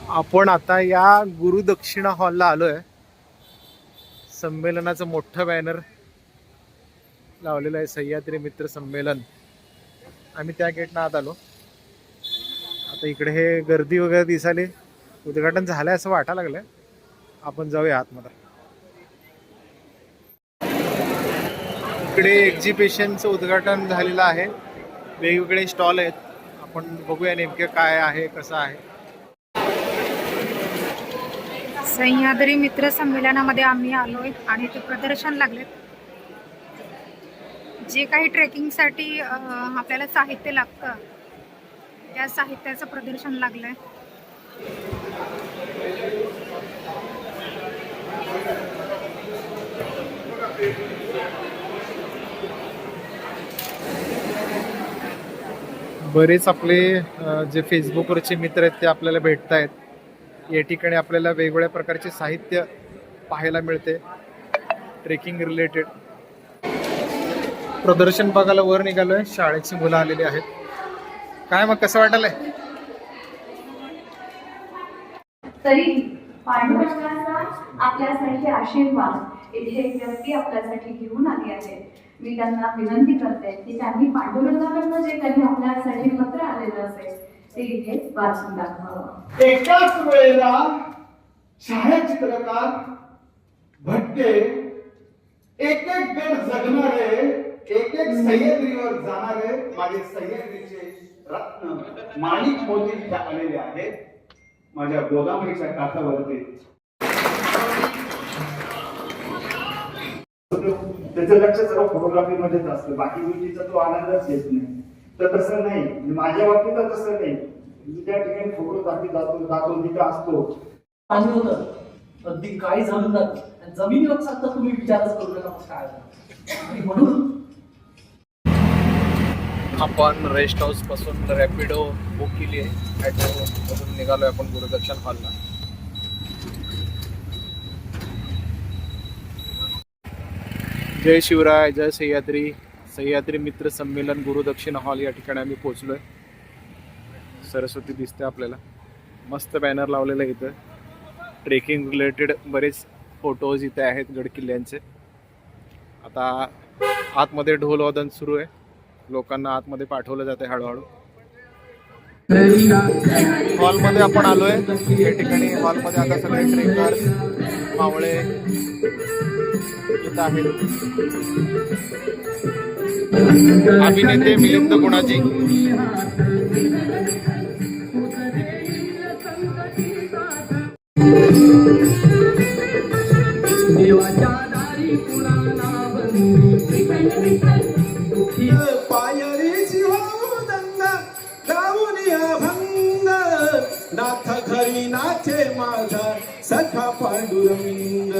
आपण आता या गुरुदक्षिणा हॉलला आलोय. संमेलनाचं मोठं बॅनर लावलेलं आहे, सह्याद्री मित्र संमेलन. आम्ही त्या गेटनं आत आलो. आता इकडे हे गर्दी वगैरे दिसाली, उद्घाटन झालंय असं वाटायला लागलंय. आपण जाऊया आतमध्ये. इकडे एक्झिबिशनचं उद्घाटन झालेलं आहे, वेगवेगळे स्टॉल आहेत. आपण बघूया नेमके काय आहे, कसं आहे. सह्याद्री मित्र संमेलनामध्ये आम्ही आलोय आणि ते प्रदर्शन लागले. जे काही ट्रेकिंगसाठी आपल्याला साहित्य लागतं त्या साहित्याचं प्रदर्शन लागलंय. बरेच आपले जे फेसबुकवरचे मित्र आहेत ते आपल्याला भेटत आहेत. या ठिकाणी आपल्याला वेगवेगळ्या प्रकारचे साहित्य पाहायला मिळते, ट्रेकिंग रिलेटेड. प्रदर्शन बघायला वर निघालोय. शाळेची मुलं आलेली आहेत. काय मग कसं वाटलंय? तरी पांडुरंगाचा आपल्यासाठी आशीर्वाद इथे एक व्यक्ती आपल्यासाठी घेऊन आली आहे. मी त्यांना विनंती करते की त्यांनी पांडुरंगाकडनं जे काही आपल्यासाठी पत्र आलेलं असेल ते इथे वाचून दाखवावं. एकाच वेळेला छायाचित्रकार, भट्टे, एक एक गड जगणारे, एक एक सह्याद्रीवर जाणारे माझे सह्याद्रीचे रत्न माणिक मोती इथे आलेले आहेत माझ्या गोदावरीच्या काठावरती. त्याचं लक्ष सर्व फोटोग्राफी मध्येच असतं, बाकी गोष्टीचा तो आनंदच येत नाही. तर तसं नाही, माझ्या बाबतीत तर तसं नाही. मी त्या ठिकाणी फोटोग्राफी जातो तिथं असतो. पाणी होतं अगदी काही झालं जात जमिनीवर सांगता तुम्ही विचारच करू नका काय आणि म्हणून आपण रेस्ट हाऊस पासून रॅपिडो बुक केली आहे. मेट्रो मधून निघालोय आपण गुरुदक्षिण हॉलला. जय शिवराय, जय सह्याद्री. सह्याद्री मित्र संमेलन गुरुदक्षिण हॉल या ठिकाणी आम्ही पोहोचलोय. सरस्वती दिसते आपल्याला. मस्त बॅनर लावलेलं आहे इथं. ट्रेकिंग रिलेटेड बरेच फोटोज इथे आहेत गड किल्ल्यांचे. आता आतमध्ये ढोल वादन सुरू आहे. लोकांना आतमध्ये पाठवलं जाते हळूहळू. हॉलमध्ये आपण आलोय. या ठिकाणी हॉलमध्ये आता सगळे ट्रेकर्स, मावळे इथं आहेत. अभिनेते मिलिंद गुणाजी, पायरीची हो दंगा गाऊनिया भंग, नाथ घरी नाचे माझा सखा पांडुरंग.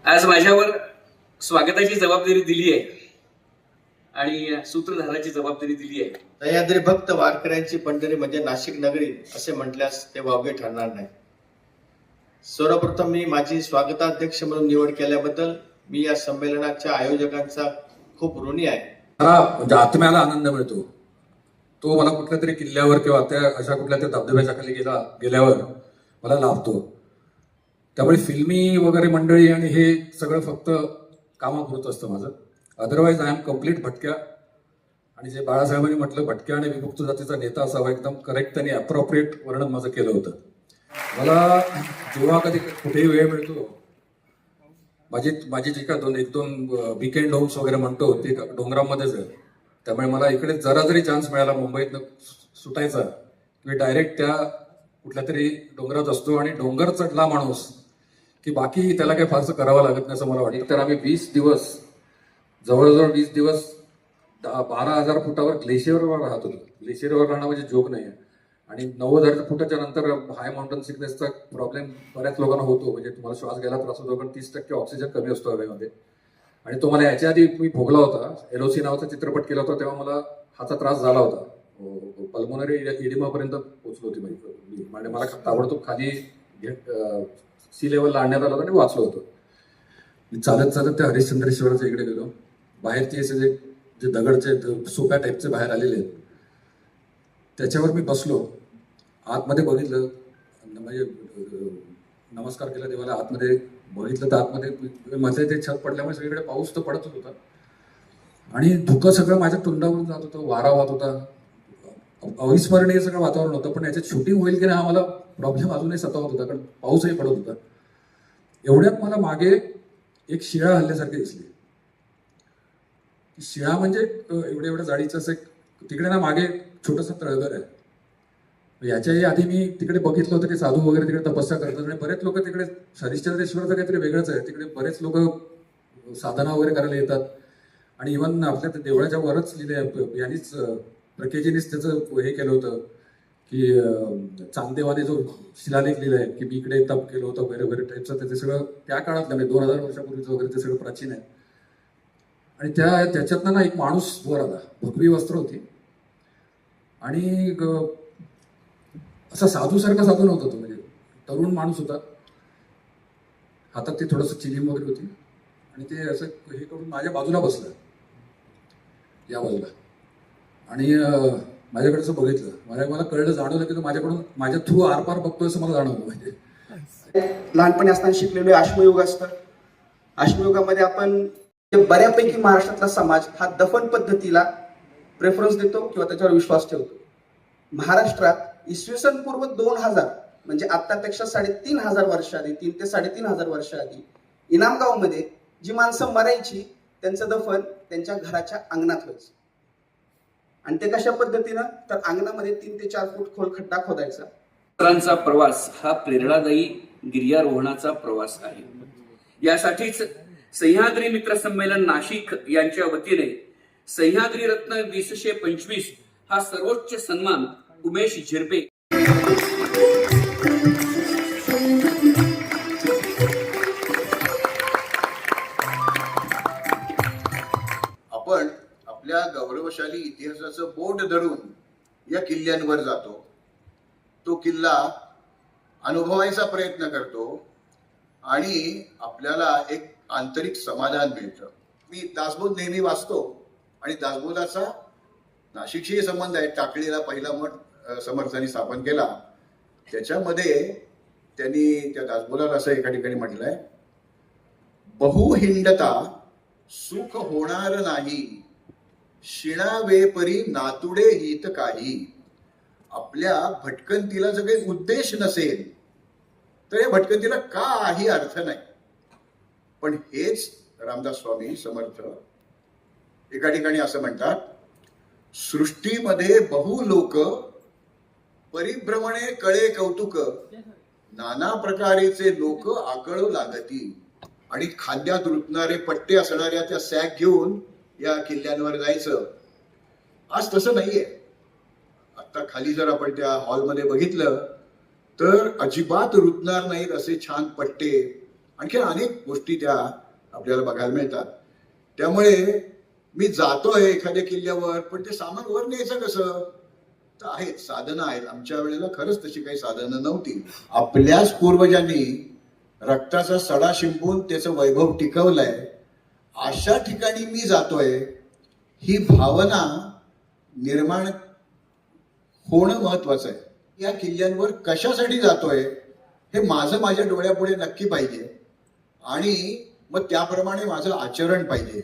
आज माझ्यावर स्वागताची जबाबदारी दिली आहे आणि सूत्रधाराची जबाबदारी दिली आहे. सह्याद्री भक्त वारकऱ्यांची पंढरी म्हणजे नाशिक नगरी असे म्हटल्यास ते वावगे ठरणार नाही. सर्वप्रथम मी माझी स्वागताध्यक्ष म्हणून निवड केल्याबद्दल मी या संमेलनाच्या आयोजकांचा खूप ऋणी आहे. मला म्हणजे आत्म्याला आनंद मिळतो तो मला कुठल्या तरी किल्ल्यावर किंवा त्या अशा कुठल्या तरी धबधब्याच्या खाली गेल्यावर मला लाभतो. त्यामुळे फिल्मी वगैरे मंडळी आणि हे सगळं फक्त कामापुरतं असतं माझं. अदरवाईज आय एम कम्प्लीट भटक्या. आणि जे बाळासाहेबांनी म्हटलं भटक्या आणि विमुक्त जातीचा नेता असावा, एकदम करेक्ट आणि अप्रोप्रिएट वर्णन माझं केलं होतं. मला जेव्हा कधी कुठेही वेळ मिळतो, माझी जी का एक दोन वीकेंड होम्स वगैरे म्हणतो ते डोंगरामध्येच आहे. त्यामुळे मला इकडे जरा जरी चान्स मिळाला मुंबईतनं सुटायचा की डायरेक्ट त्या कुठल्या तरी डोंगरात असतो. आणि डोंगर चढला माणूस की बाकी त्याला काही फारसं करावं लागत नाही असं मला वाटतं. तर आम्ही 20 दिवस, जवळजवळ 20 दिवस 12,000 फुटावर ग्लेशियरवर राहत होतो. ग्लेशियरवर राहणं म्हणजे जोक नाही आहे. आणि 90,000 फुटाच्या नंतर हाय माउंटन सिकनेसचा प्रॉब्लेम बऱ्याच लोकांना होतो. म्हणजे तुम्हाला श्वास घ्यायला त्रास होतो, पण 30% ऑक्सिजन कमी असतो हवेमध्ये. आणि तो मला याच्या आधी मी भोगला होता. LOC नावाचा चित्रपट केला होता, तेव्हा मला हाचा त्रास झाला होता. पल्मोनरी इडिमापर्यंत पोहोचलो होती. म्हणजे मला ताबडतोब खाली सी लेवलला आणण्यात आलं होतं आणि वाचलो होतो. मी चालत चालत त्या हरिश्चंद्रेश्वराच्या इकडे गेलो. बाहेरचे असे जे जे दगडचे सोप्या टाईपचे बाहेर आलेले आहेत, त्याच्यावर मी बसलो. आतमध्ये बघितलं, म्हणजे नमस्कार केला देवाला. आतमध्ये बघितलं तर आतमध्ये मध्ये ते छत पडल्यामुळे सगळीकडे पाऊस तर पडतच होता आणि धुकं सगळं माझ्या तोंडावरून जात होतं, वारा वाहत होता, अविस्मरणीय सगळं वातावरण होतं. पण याच्यात शूटिंग होईल की नाही हा मला प्रॉब्लेम अजूनही सतावत होता, कारण पाऊसही पडत होता. एवढ्यात मला मागे एक शिळा हल्ल्यासारखी दिसली. शिळा म्हणजे एवढ्या जाडीचं असं तिकडे ना मागे छोटंसं तळघर आहे. याच्याही आधी मी तिकडे बघितलं होतं की साधू वगैरे तिकडे तपस्या करतात आणि बरेच लोक तिकडे. हरिश्चंद्रेश्वरचं काहीतरी वेगळंच आहे, तिकडे बरेच लोक साधना वगैरे करायला येतात. आणि इव्हन आपल्या देवळाच्या वरच लिहिले, यांनीच प्रकेजीनीच त्याचं हे केलं होतं की चांदेवाने जो शिलालेख लिहिला आहे की मी इकडे तप केलं होतं वगैरे वगैरे टाईपचं, ते सगळं त्या काळातलं म्हणजे 2000 वर्षापूर्वीचं वगैरे ते सगळं प्राचीन आहे. आणि त्याच्यातनं ना एक माणूस वर आला, भगवी वस्त्र होती आणि असा साधूसारखा साधू नव्हता तो, म्हणजे तरुण माणूस होता. हातात ते थोडंसं चिलीम वगैरे होती आणि ते असं हे करून माझ्या बाजूला बसलं, या बाजूला. आणि माझ्याकडचं बघितलं, मला कळलं, जाणवलं की तो माझ्या थ्रू आरपार बघतोय असं मला जाणवलं. म्हणजे लहानपणी असताना शिकलेलो अश्मयुग असतं. अश्मयुगामध्ये आपण बऱ्यापैकी महाराष्ट्रातला समाज हा दफन पद्धतीला प्रेफरन्स देतो किंवा त्याच्यावर विश्वास ठेवतो. महाराष्ट्रात इसवी सन पूर्व 2000 म्हणजे आतापेक्षा 3500 वर्ष आधी, 3 ते 3500 वर्ष आधी इनामगावमध्ये जी माणसं मरायची त्यांचं दफन त्यांच्या घराच्या अंगणात व्हायचं. आणि ते कशा पद्धतीनं, तर अंगणामध्ये 3 ते 4 फूट खोल खड्डा खोदायचा. मित्रांचा प्रवास हा प्रेरणादायी गिर्यारोहणाचा प्रवास आहे. यासाठीच सह्याद्री मित्र संमेलन नाशिक यांच्या वतीने सह्याद्री रत्न 2025 हा सर्वोच्च सन्मान उमेश झिरपे आपण आपल्या गौरवशाली इतिहासाचं बोट धरून या किल्ल्यांवर जातो. तो किल्ला अनुभवायचा प्रयत्न करतो आणि आपल्याला एक आंतरिक समाधान मिळतं. मी दासबोध नेहमी वाचतो आणि दासबोधाचा नाशिकशी संबंध आहे. टाकळीला पहिला मठ समर्थांनी स्थापन केला, त्याच्यामध्ये त्यांनी त्या दासबोधात असं एका ठिकाणी म्हटलंय, बहुहिंडता सुख होणार नाही, शिणावे परी नातुडे हित काही. आपल्या भटकंतीला जर काही उद्देश नसेल तर या भटकंतीला काही अर्थ नाही. पण हेच रामदास स्वामी समर्थ एका ठिकाणी असं म्हणतात, सृष्टीमध्ये बहु लोक परिभ्रमणे कळे कौतुक, नाना प्रकारेचे लोक आकळू लागती. आणि खांद्यात रुतणारे पट्टे असणाऱ्या त्या सॅक घेऊन या किल्ल्यांवर जायचं. आज तसं नाहीये. आता खाली जर आपण त्या हॉलमध्ये बघितलं तर अजिबात रुतणार नाहीत असे छान पट्टे, आणखी अनेक गोष्टी त्या आपल्याला बघायला मिळतात. त्यामुळे मी जातोय एखाद्या किल्ल्यावर, पण ते सामान वर न्यायचं कसं, तर आहेत साधनं आहेत. आमच्या वेळेला खरंच तशी काही साधनं नव्हती. आपल्याच पूर्वजांनी रक्ताचा सडा शिंपून त्याचं वैभव टिकवलंय. अशा ठिकाणी मी जातोय ही भावना निर्माण होणं महत्वाचं आहे. या किल्ल्यांवर कशासाठी जातोय हे माझ्या डोळ्यापुढे नक्की पाहिजे आणि मग त्याप्रमाणे माझं आचरण पाहिजे,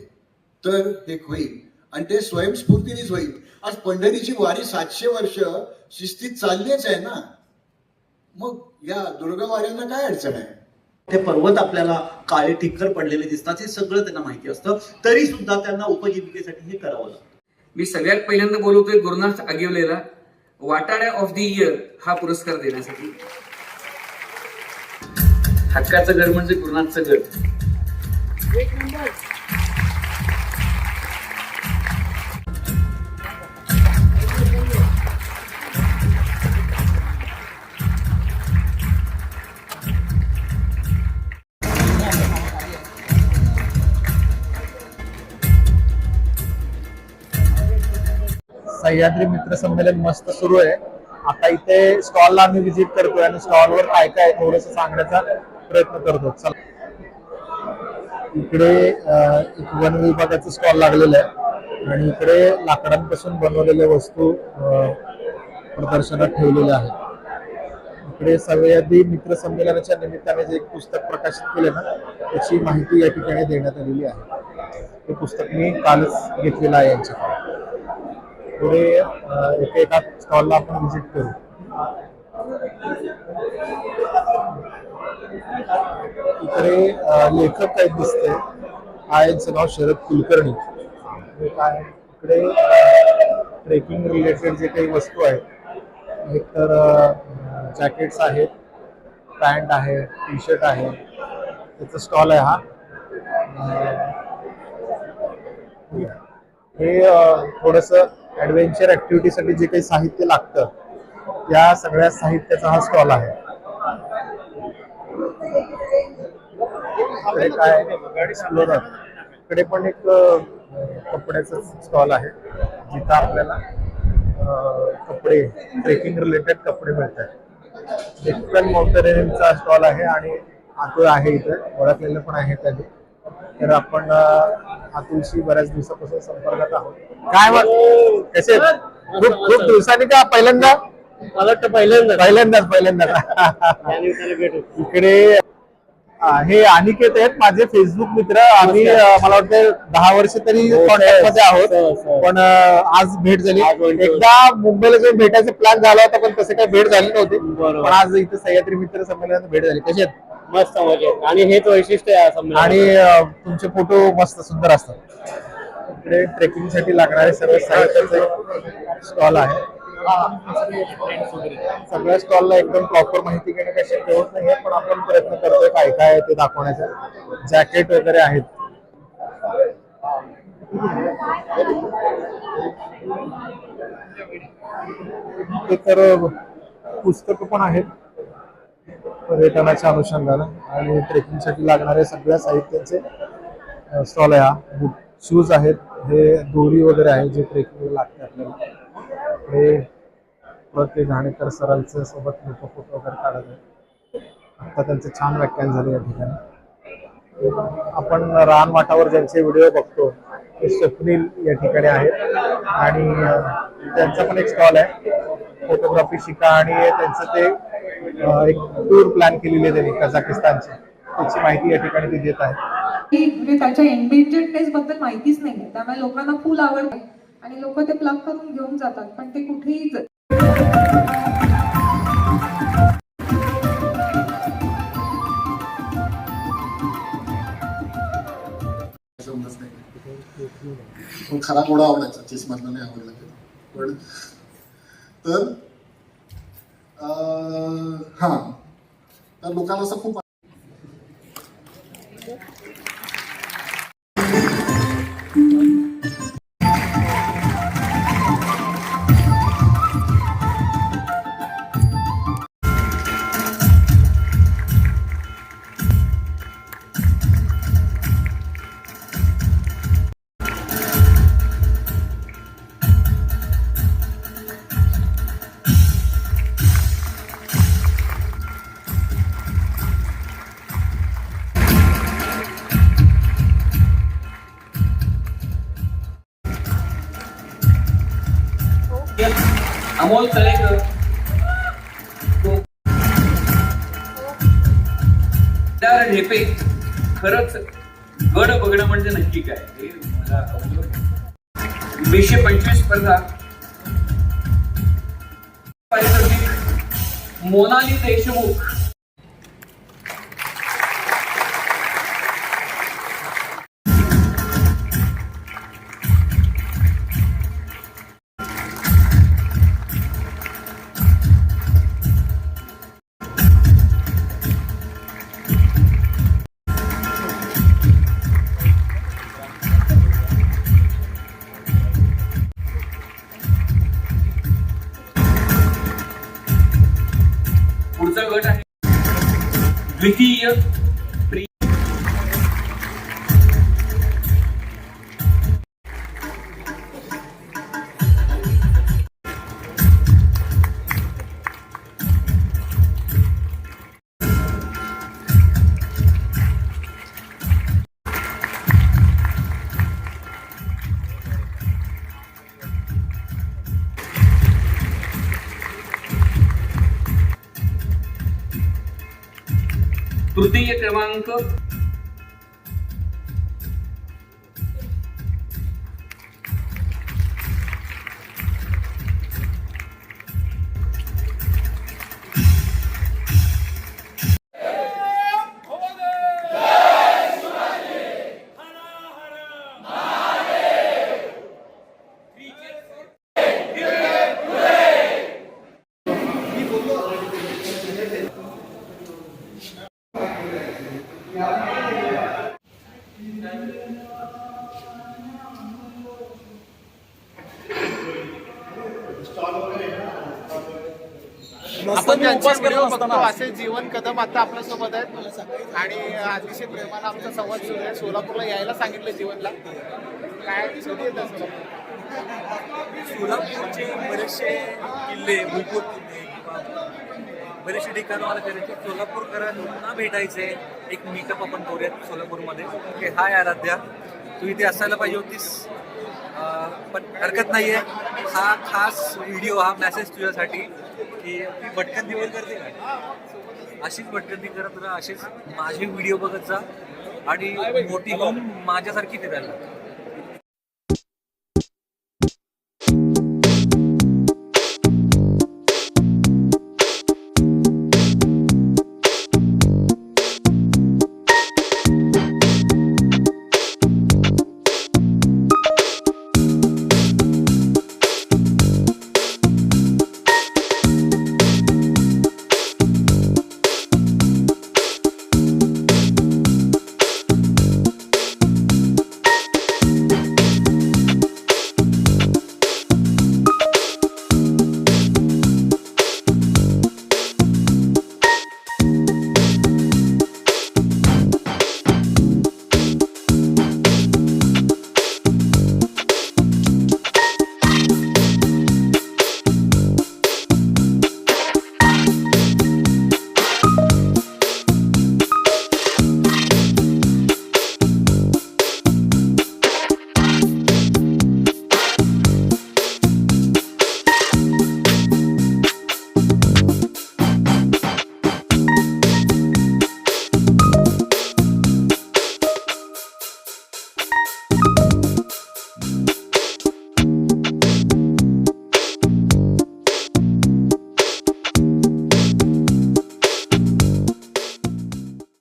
तर हे होईल. आणि ते स्वयंस्फूर्तीनेच होईल. आज पंढरीची वारी 700 वर्ष शिस्तीत चाललीच आहे ना, मग या दुर्गवाऱ्यांना काय अडचण आहे. ते पर्वत आपल्याला काळे टिक्कर पडलेले दिसतात, हे सगळं त्यांना माहिती असतं, तरी सुद्धा त्यांना उपजीविकेसाठी हे करावं लागतं. मी सगळ्यात पहिल्यांदा बोलवतोय गुरुनाथ आगिवलेला वाटाड्या ऑफ द इयर हा पुरस्कार देण्यासाठी. हक्काचं घर म्हणजे गुरुनाथचं घर. सह्याद्री मित्र संमेलन मस्त सुरू आहे. आता इथे स्टॉलला आम्ही व्हिजिट करतोय आणि स्टॉलवर काय काय थोडंसं सांगण्याचा प्रयत्न करतो. चला, इकडे एक वन विभागाचं स्टॉल लागलेलं आहे. आणि इकडे लाकडांपासून बनवलेल्या वस्तू प्रदर्शनात ठेवलेल्या आहेत. इकडे सह्याद्री मित्र संमेलनाच्या निमित्ताने जे एक पुस्तक प्रकाशित केले ना त्याची माहिती या ठिकाणी देण्यात आलेली आहे. ते पुस्तक मी कालच घेतलेलं आहे यांच्याकडे. पुढे एका स्टॉलला आपण व्हिजिट करू. इकडे लेखक आहेत दिसते. यांचं नाव शरद कुलकर्णी. काय इकडे ट्रेकिंग रिलेटेड जे काही वस्तू आहेत एक तर जॅकेट्स आहेत, पॅन्ट आहे, टी शर्ट आहे, त्याचा स्टॉल आहे हा. हे थोडंसं ॲडव्हेंचर ॲक्टिव्हिटीसाठी जे काही साहित्य लागतं त्या सगळ्या साहित्याचा हा स्टॉल आहे. इकडे काय एक्सप्लोरर, इकडे पण एक कपड्याचा स्टॉल आहे जिथं आपल्याला कपडे ट्रेकिंग रिलेटेड कपडे मिळतात. डेक्कन माउंटेनिअरिंगचा स्टॉल आहे आणि अतुल आहे इथं, ओळखलेलं पण आहे त्यांनी. तर आपण अतुलशी बऱ्याच दिवसापासून संपर्कात आहोत. काय कसे खूप दिवसांनी का पहिल्यांदा इकडे हे अनिकेत आहेत माझे फेसबुक मित्र. आम्ही मला वाटतं 10 वर्ष तरी कॉन्टॅक्ट मध्ये आहोत, पण आज भेट झाली. एकदा मुंबईला जाऊन भेटायचा प्लॅन झाला होता पण तसे काही भेट झाली नव्हती. पण आज इथे सह्याद्री मित्र संमेलनात भेट झाली. कशी आहेत? मस्त मजेत. आणि हेच वैशिष्ट्य आहे. आणि तुमचे फोटो मस्त सुंदर असतात. इकडे ट्रेकिंग साठी लागणारे सर्व साहित्याचे स्टॉल आहे. सगळ्या स्टॉलला एकदम प्रॉपर माहिती घेणं काही शक्य होत नाहीये, पण आपण प्रयत्न करतोय काय काय आहे ते दाखवण्याचा. जॅकेट वगैरे आहेत. ते तर पुस्तकं पण आहेत पर्यटनाच्या अनुषंगानं. आणि ट्रेकिंगसाठी लागणारे सगळ्या साहित्याचे स्टॉल आहे हा. शूज आहेत, हे दोरी वगैरे आहे जे ट्रेकिंगला लागते आपल्याला. हे प्रत्येक घाणेकर सरांच्या सोबत लोक फोटो वगैरे काढत आहेत. आता त्यांचे छान व्याख्यान झाले या ठिकाणी. आपण रानवाटावर ज्यांचे व्हिडिओ बघतो ते स्वप्नील या ठिकाणी आहेत आणि त्यांचा पण एक स्टॉल आहे. फोटोग्राफी शिका आणि त्यांचं ते एक टूर प्लॅन केलेली आहे त्यांनी कझाकिस्तानची, त्याची माहिती या ठिकाणी ते देत आहे. म्हणजे त्याच्या एंडेंजर्डनेस बद्दल माहितीच नाही, त्यामुळे लोकांना फुल आवडते आणि लोक ते प्लग करून घेऊन जातात, पण ते कुठेही पण खरा गोडा आवडायचा, चेसमधला नाही आवडला पण. तर हा तर लोकांना असं खूप अमोल तळेकर, ढेपे. खरंच गड बघणं म्हणजे नक्की काय हे मला आवडलं. 2025 स्पर्धा पारितोषिक मोनाली देशमुख. पुढचा गट आहे द्वितीय तृतीय क्रमांक आपण ज्यांचे व्हिडिओ बघतो असे जीवन कदम आता आपल्यासोबत आहेत आणि अतिशय प्रेमाला आमचा संवाद सुरू आहे. सोलापूरला यायला सांगितलं जीवनला, काय कधी येतं सोलापूरचे बरेचसे किल्ले, भूतपूर्व किल्ले किंवा बरेचसे ठिकाणं मला करायचे. सोलापूरकरांना भेटायचे, एक मीटअप आपण करूयात सोलापूरमध्ये. ओके, हाय आराध्या, तू इथे असायला पाहिजे होतीस, पण हरकत नाही आहे. हा खास व्हिडिओ, हा मेसेज तुझ्यासाठी की ती भटकंती वगैरे करते का, अशीच भटकंती करत राहा, असेच माझे व्हिडिओ बघत जा आणि मोठी होऊन माझ्यासारखी फिरायला.